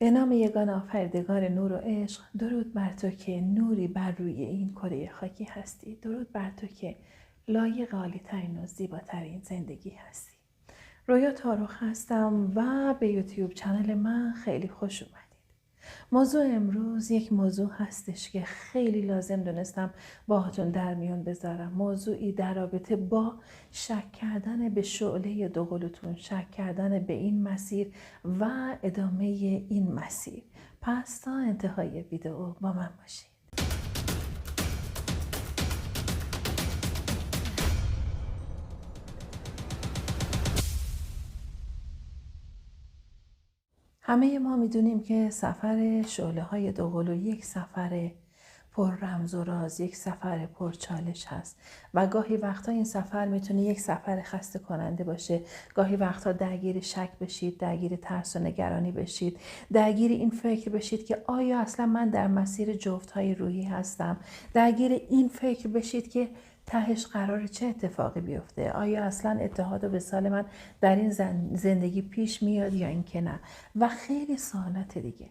به نام یگان آفریدگار نور و عشق، درود بر تو که نوری بر روی این کره خاکی هستی. درود بر تو که لایق عالی‌ترین و زیباترین زندگی هستی. رویا تاروخ هستم و به یوتیوب چنل من خیلی خوش اومدید. موضوع امروز یک موضوع هستش که خیلی لازم دونستم باهاتون در میون بذارم. موضوعی در رابطه با شک کردن به شعله دوقلوتون، شک کردن به این مسیر و ادامه این مسیر. پس تا انتهای ویدیو با من باشید. همه ما میدونیم که سفر شعله‌های دوقلو یک سفر پر رمز و راز، یک سفر پر چالش هست و گاهی وقتا این سفر میتونه یک سفر خسته کننده باشه. گاهی وقتا درگیر شک بشید، درگیر ترس و نگرانی بشید، درگیر این فکر بشید که آیا اصلا من در مسیر جفت‌های روحی هستم، درگیر این فکر بشید که تهش قراره چه اتفاقی بیفته، آیا اصلا اتحاد و وصال من در این زندگی پیش میاد یا اینکه نه، و خیلی سوالات دیگه.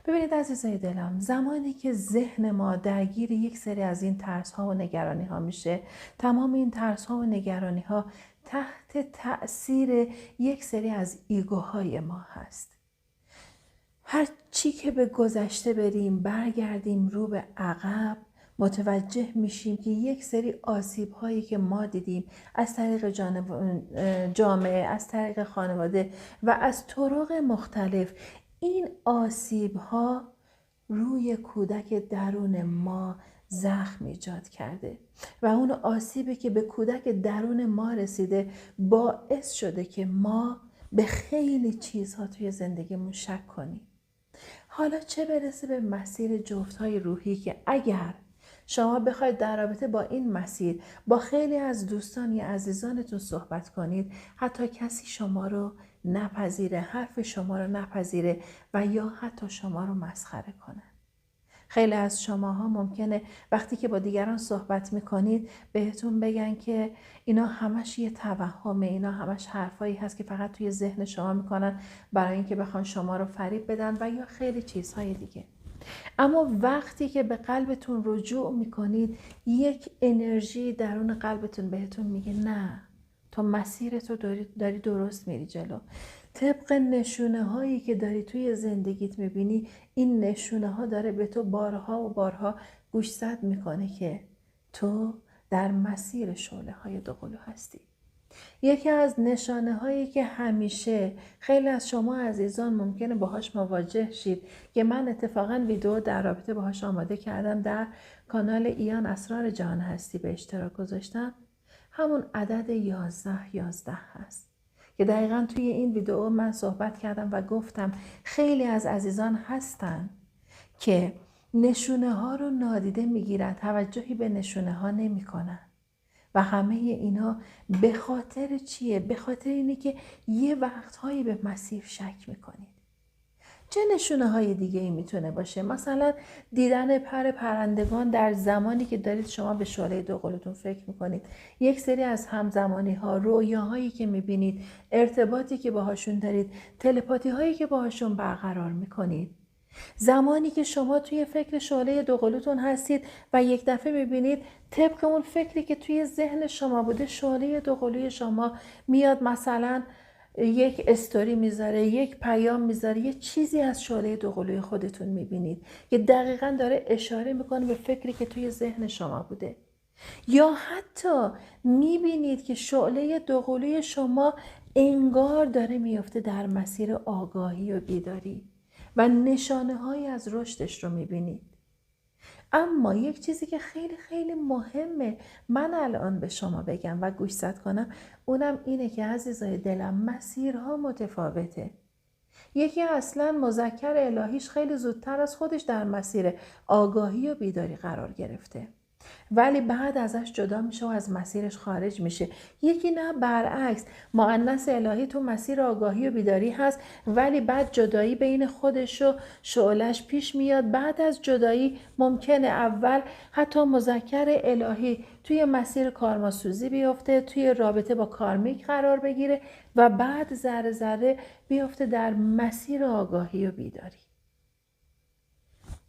ببینید عزیزای دلم، زمانی که ذهن ما درگیر یک سری از این ترس ها و نگرانی ها میشه، تمام این ترس ها و نگرانی ها تحت تأثیر یک سری از ایگوهای ما هست. هر چی که به گذشته بریم، برگردیم رو به عقب، متوجه میشیم که یک سری آسیب هایی که ما دیدیم از طریق جامعه، از طریق خانواده و از طرق مختلف، این آسیب ها روی کودک درون ما زخم ایجاد کرده و اون آسیبی که به کودک درون ما رسیده باعث شده که ما به خیلی چیزها توی زندگیمون شک کنیم. حالا چه برسه به مسیر جفت‌های روحی که اگر شما بخواید در رابطه با این مسیر با خیلی از دوستان یا عزیزانتون صحبت کنید، حتی کسی شما رو نپذیره، حرف شما رو نپذیره و یا حتی شما رو مسخره کنه. خیلی از شماها ممکنه وقتی که با دیگران صحبت میکنید بهتون بگن که اینا همش یه توهمه، اینا همش حرفایی هست که فقط توی ذهن شما میکنن برای اینکه بخوان شما رو فریب بدن و یا خیلی چیزهای دیگه. اما وقتی که به قلبتون رجوع میکنید، یک انرژی درون قلبتون بهتون میگه نه، تو مسیرتو داری درست میری جلو. طبق نشونه هایی که داری توی زندگیت میبینی، این نشونه ها داره به تو بارها و بارها گوشزد میکنه که تو در مسیر شعله های دوقلو هستی. یکی از نشانه هایی که همیشه خیلی از شما عزیزان ممکنه باهاش مواجه شید که من اتفاقا ویدیو در رابطه باهاش آماده کردم، در کانال ایان اسرار جهان هستی به اشتراک گذاشتم، همون عدد 11 هست که دقیقا توی این ویدیو من صحبت کردم و گفتم خیلی از عزیزان هستن که نشونه ها رو نادیده میگیرن، توجهی به نشونه ها نمی کنن. و همه اینا به خاطر چیه؟ به خاطر اینه که یه وقتهایی به مسیر شک میکنید. چه نشونه های دیگه ای میتونه باشه؟ مثلا دیدن پرندگان در زمانی که دارید شما به شعله دوقلوتون فکر میکنید. یک سری از همزمانی ها، رویاهایی که میبینید، ارتباطی که باهاشون دارید، تلپاتی هایی که باهاشون برقرار میکنید. زمانی که شما توی فکر شعله دوقلوتون هستید و یک دفعه میبینید طبق اون فکری که توی ذهن شما بوده شعله دوقلوی شما میاد، مثلا یک استوری میذاره، یک پیام میذاره، یه چیزی از شعله دوقلوی خودتون میبینید که دقیقاً داره اشاره میکنه به فکری که توی ذهن شما بوده. یا حتی میبینید که شعله دوقلوی شما انگار داره میفته در مسیر آگاهی و بیداری و نشانه های از رشدش رو میبینید. اما یک چیزی که خیلی خیلی مهمه من الان به شما بگم و گوشزد کنم، اونم اینه که عزیزای دلم، مسیرها متفاوته. یکی اصلا مذکر الهیش خیلی زودتر از خودش در مسیر آگاهی و بیداری قرار گرفته ولی بعد ازش جدا میشه و از مسیرش خارج میشه. یکی نه برعکس، مؤنث الهی تو مسیر آگاهی و بیداری هست، ولی بعد جدایی بین خودش و شعلش پیش میاد. بعد از جدایی ممکنه اول حتی مذکر الهی توی مسیر کارماسوزی بیفته، توی رابطه با کارمیک قرار بگیره و بعد ذره ذره بیفته در مسیر آگاهی و بیداری.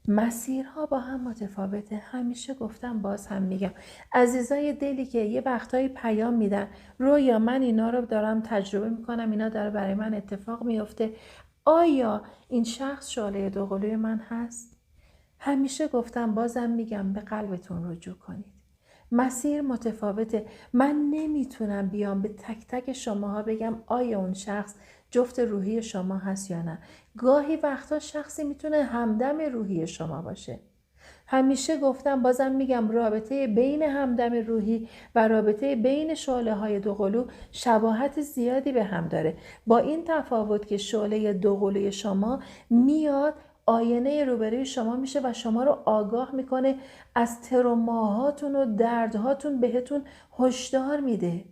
مسیرها با هم متفاوته. همیشه گفتم، باز هم میگم، عزیزای دلی که یه وقتایی پیام میدن رویا من اینا رو دارم تجربه میکنم، اینا داره برای من اتفاق میفته، آیا این شخص شعله دوقلوی من هست؟ همیشه گفتم، بازم میگم، به قلبتون رجوع کنید. مسیر متفاوته. من نمیتونم بیام به تک تک شماها بگم آیا اون شخص جفت روحی شما هست یا نه. گاهی وقتا شخصی میتونه همدم روحی شما باشه. همیشه گفتم، بازم میگم، رابطه بین همدم روحی و رابطه بین شعله های دوقلو شباهت زیادی به هم داره، با این تفاوت که شعله دوقلوی شما میاد آینه روبروی شما میشه و شما رو آگاه میکنه، از تروماهاتون و دردهاتون بهتون هشدار میده،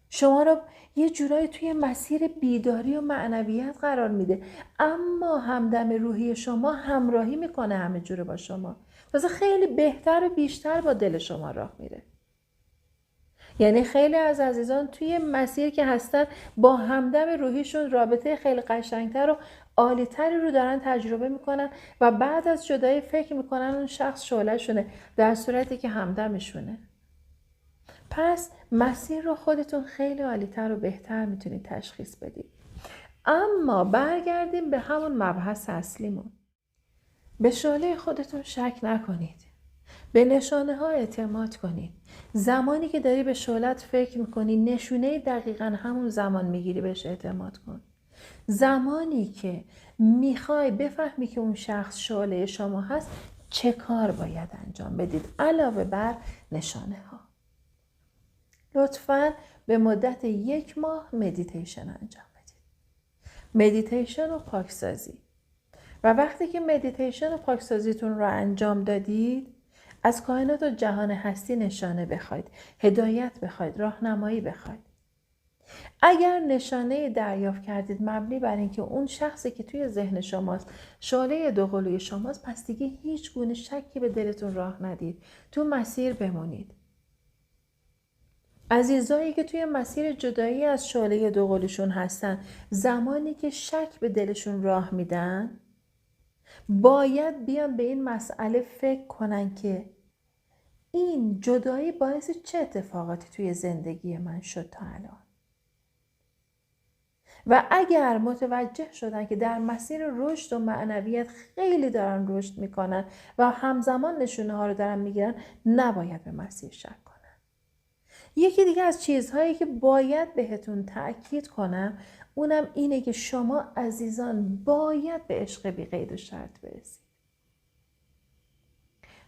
شما رو یه جورایی توی مسیر بیداری و معنویت قرار میده. اما همدم روحی شما همراهی میکنه همه جوره با شما، واسه خیلی بهتر و بیشتر با دل شما راه میره. یعنی خیلی از عزیزان توی مسیر که هستن با همدم روحیشون رابطه خیلی قشنگتر و عالیتری رو دارن تجربه میکنن و بعد از جدایی فکر میکنن اون شخص شعله شونه، در صورتی که همدمشونه. پس مسیر رو خودتون خیلی عالیتر و بهتر میتونید تشخیص بدید. اما برگردیم به همون مبحث اصلیمون. به شعله خودتون شک نکنید. به نشانه ها اعتماد کنید. زمانی که داری به شعلت فکر میکنی نشونه دقیقا همون زمان میگیری بهش اعتماد کن. زمانی که میخوای بفهمی که اون شخص شعله شما هست چه کار باید انجام بدید علاوه بر نشانه ها؟ لطفاً به مدت 1 ماه مدیتیشن انجام بدید. مدیتیشن و پاکسازی. و وقتی که مدیتیشن و پاکسازیتون رو انجام دادید، از کائنات و جهان هستی نشانه بخواید، هدایت بخواید، راهنمایی بخواید. اگر نشانه دریافت کردید مبنی بر اینکه اون شخصی که توی ذهن شماست شعله دوقلوی شماست، پس دیگه هیچ گونه شکی به دلتون راه ندید، تو مسیر بمونید. عزیزایی که توی مسیر جدایی از شعله دوقلوشون هستن، زمانی که شک به دلشون راه میدن، باید بیان به این مسئله فکر کنن که این جدایی باعث چه اتفاقاتی توی زندگی من شد تا الان. و اگر متوجه شدن که در مسیر رشد و معنویت خیلی دارن رشد میکنن و همزمان نشونه ها رو دارن میگیرن، نباید به مسیر شک کنن. یکی دیگه از چیزهایی که باید بهتون تأکید کنم اونم اینه که شما عزیزان باید به عشق بی قید و شرط برسید.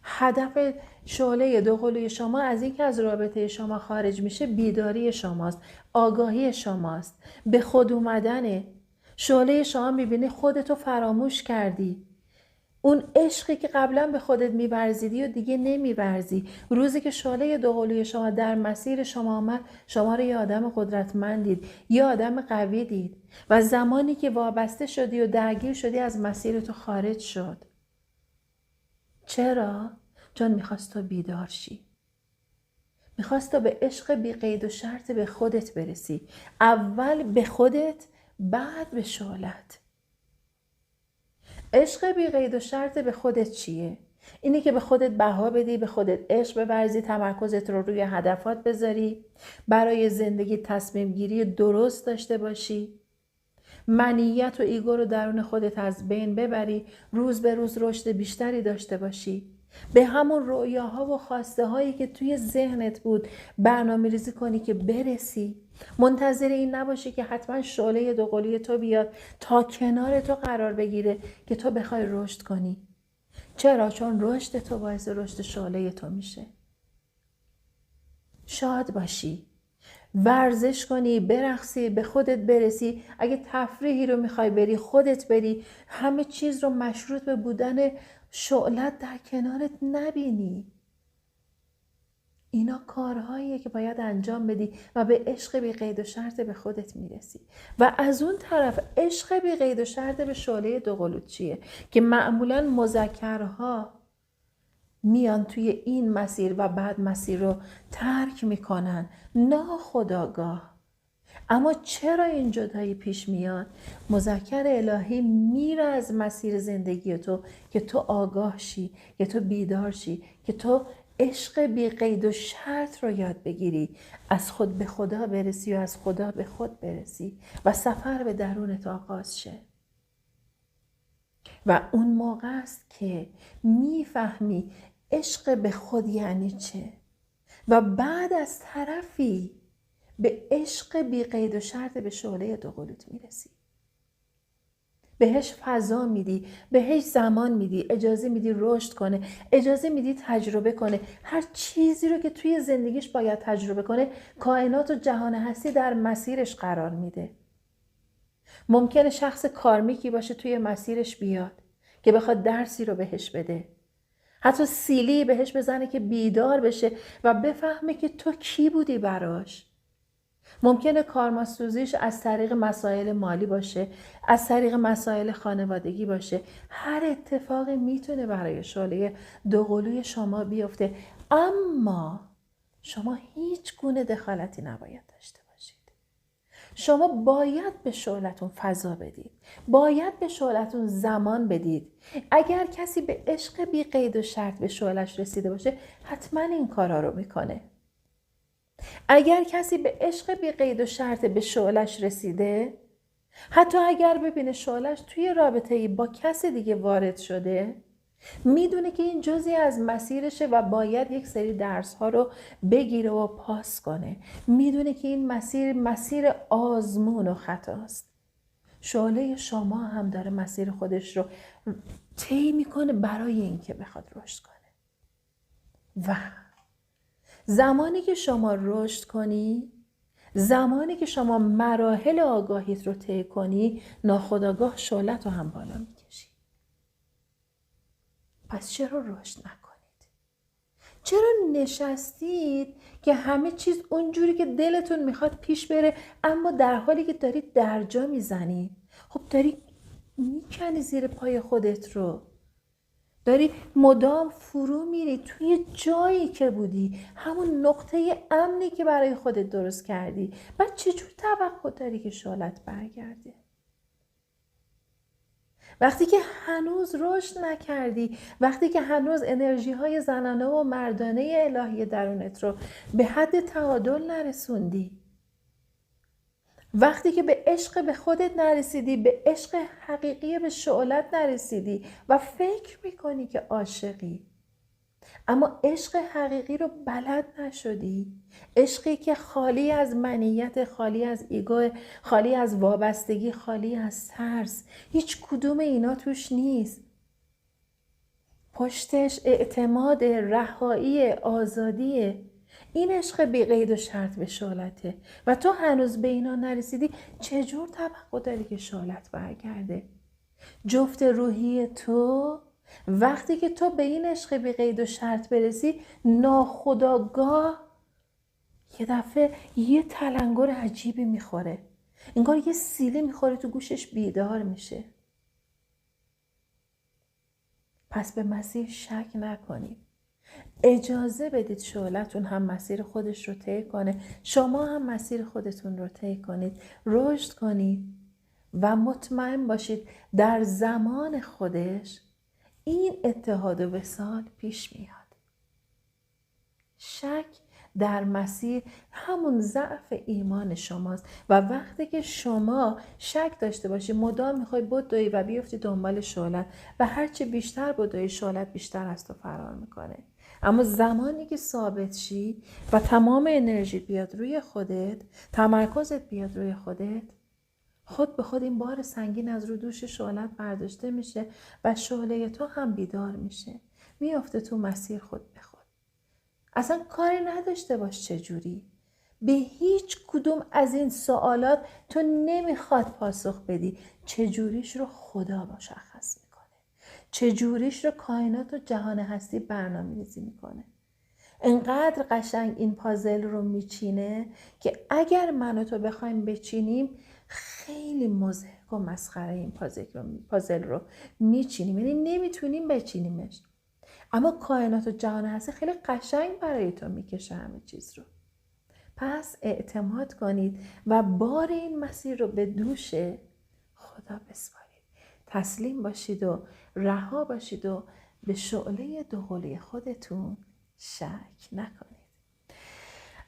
هدف شعله دوقلوی شما از اینکه از رابطه شما خارج میشه بیداری شماست، آگاهی شماست، به خود اومدنه. شعله شما میبینی خودتو فراموش کردی، اون عشقی که قبلا به خودت می‌ورزیدی و دیگه نمی‌ورزی. روزی که شعله دوقلوی شما در مسیر شما آمد، شما رو یه آدم قدرتمند دید، یه آدم قوی دید و زمانی که وابسته شدی و درگیر شدی از مسیر تو خارج شد. چرا؟ چون میخواست تو بیدار شی. میخواست تو به عشق بی قید و شرط به خودت برسی. اول به خودت، بعد به شعلت. عشق بی قید و شرط به خودت چیه؟ اینی که به خودت بها بدی، به خودت عشق بورزی، تمرکزت رو روی هدفات بذاری، برای زندگی تصمیم گیری درست داشته باشی، منیت و ایگو رو درون خودت از بین ببری، روز به روز رشد بیشتری داشته باشی، به همون رؤیاها و خواسته هایی که توی ذهنت بود برنامه ریزی کنی که برسی. منتظر این نباشی که حتما شعله دوقلوی تو بیاد تا کنار تو قرار بگیره که تو بخوای رشد کنی. چرا؟ چون رشد تو باعث رشد شعله تو میشه. شاد باشی، ورزش کنی، برقصی، به خودت برسی. اگه تفریحی رو میخوای بری، خودت بری. همه چیز رو مشروط به بودن شعلت در کنارت نبینی. اینا کارهاییه که باید انجام بدی و به عشق بی قید و شرط به خودت میرسی. و از اون طرف عشق بی قید و شرط به شعله دوقلوت چیه؟ که معمولا مذکرها میان توی این مسیر و بعد مسیر رو ترک میکنن ناخودآگاه. اما چرا این جدایی پیش میاد؟ مذکر الهی میره از مسیر زندگی تو که تو آگاه شی، که تو بیدار شی، که تو عشق بی قید و شرط رو یاد بگیری، از خود به خدا برسی و از خدا به خود برسی و سفر به درونت آغاز شه. و اون موقع است که میفهمی عشق به خود یعنی چه و بعد از طرفی به عشق بی قید و شرط به شعله دوقلوت میرسی. بهش فضا میدی، بهش زمان میدی، اجازه میدی رشد کنه، اجازه میدی تجربه کنه. هر چیزی رو که توی زندگیش باید تجربه کنه کائنات و جهان هستی در مسیرش قرار میده. ممکنه شخص کارمیکی باشه توی مسیرش بیاد که بخواد درسی رو بهش بده، حتی سیلی بهش بزنه که بیدار بشه و بفهمه که تو کی بودی براش. ممکنه کارماسوزیش از طریق مسائل مالی باشه، از طریق مسائل خانوادگی باشه. هر اتفاقی میتونه برای شعله دوقلوی شما بیفته، اما شما هیچ گونه دخالتی نباید داشته باشید. شما باید به شعلتون فضا بدید، باید به شعلتون زمان بدید. اگر کسی به عشق بی قید و شرط به شعلش رسیده باشه حتما این کارا رو میکنه. اگر کسی به عشق بی قید و شرط به شعلش رسیده، حتی اگر ببینه شعلش توی رابطه‌ای با کسی دیگه وارد شده، میدونه که این جزئی از مسیرشه و باید یک سری درس‌ها رو بگیره و پاس کنه. میدونه که این مسیر آزمون و خطاست. شعله شما هم داره مسیر خودش رو طی میکنه برای اینکه بخواد رشد کنه. و زمانی که شما رشد کنی، زمانی که شما مراحل آگاهیت رو طی کنی، ناخودآگاه شعلت رو هم بالا میکشی. پس چرا رشد نکنید؟ چرا نشستید که همه چیز اونجوری که دلتون میخواد پیش بره، اما در حالی که دارید درجا میزنید؟ خب داری میکنی زیر پای خودت رو، داری مدام فرو میری توی جایی که بودی، همون نقطه امنی که برای خودت درست کردی. بعد چجور توقع داری که شعلت برگرده؟ وقتی که هنوز رشد نکردی، وقتی که هنوز انرژی های زنانه و مردانه الهی درونت رو به حد تعادل نرسوندی، وقتی که به عشق به خودت نرسیدی، به عشق حقیقی به شعلت نرسیدی و فکر میکنی که عاشقی، اما عشق حقیقی رو بلد نشدی، عشقی که خالی از منیت، خالی از ایگو، خالی از وابستگی، خالی از ترس، هیچ کدوم اینا توش نیست. پشتش اعتماد، رهایی، آزادیه. این عشق بی قید و شرط به شعلته و تو هنوز به اینا نرسیدی. چجور توقع داری که شعلت برگرده؟ جفت روحی تو وقتی که تو به این عشق بی قید و شرط برسی، ناخودآگاه یه دفعه یه تلنگر عجیبی میخوره، انگار یه سیلی میخوره تو گوشش، بیدار میشه. پس به مسیر شک نکنید، اجازه بدید شعلتون هم مسیر خودش رو طی کنه، شما هم مسیر خودتون رو طی کنید، رشد کنید و مطمئن باشید در زمان خودش این اتحاد و وصال پیش میاد. شک در مسیر همون ضعف ایمان شماست و وقتی که شما شک داشته باشی، مدام میخوای بدوی و بیفتی دنبال شعلت و هرچی بیشتر بدوی، شعلت بیشتر از تو فرار میکنه. اما زمانی که ثابت شی و تمام انرژیت بیاد روی خودت، تمرکزت بیاد روی خودت، خود به خود این بار سنگین از رو دوش شعلت برداشته میشه و شعله تو هم بیدار میشه، میافته تو مسیر خود به خود. اصلا کاری نداشته باش چجوری. به هیچ کدوم از این سوالات تو نمیخواد پاسخ بدی. چجوریش رو خدا مشخص میکنه، چجوریش رو کائنات و جهان هستی برنامه‌ریزی میکنه. انقدر قشنگ این پازل رو میچینه که اگر من و تو بخوایم بچینیم خیلی مضحک و مسخره این پازل رو میچینیم، یعنی نمیتونیم بچینیمش. اما کائنات و جهان هستی خیلی قشنگ برای تو میکشه همه چیز رو. پس اعتماد کنید و بار این مسیر رو به دوش خدا بسپارید. تسلیم باشید و رها باشید و به شعله دوقلوی خودتون شک نکنید.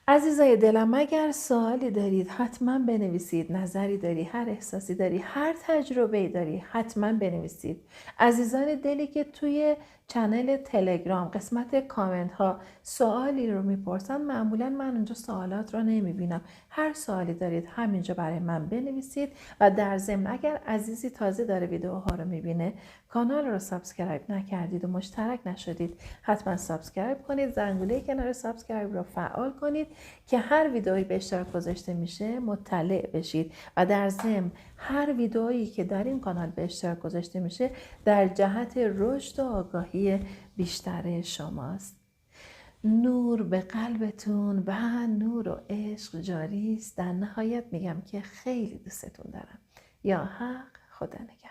عزیزای دلم، اگر سوالی دارید حتما بنویسید، نظری داری، هر احساسی داری، هر تجربه‌ای داری حتما بنویسید. عزیزان دلی که توی چنل تلگرام قسمت کامنت ها سوالی رو میپرسن، معمولا من اونجا سوالات رو نمیبینم. هر سوالی دارید همینجا برای من بنویسید و در ضمن اگر عزیزی تازه داره ویدیوها رو میبینه کانال رو سابسکرایب نکردید و مشترک نشدید، حتما سابسکرایب کنید، زنگوله کنار سابسکرایب رو فعال کنید که هر ویدئویی به اشتراک گذاشته میشه مطلع بشید و در ضمن هر ویدئویی که در این کانال به اشتراک گذاشته میشه در جهت رشد و آگاهی بیشتر شماست. نور به قلبتون و نور و عشق جاری است. در نهایت میگم که خیلی دوستتون دارم. یا حق، خدا نگهدار.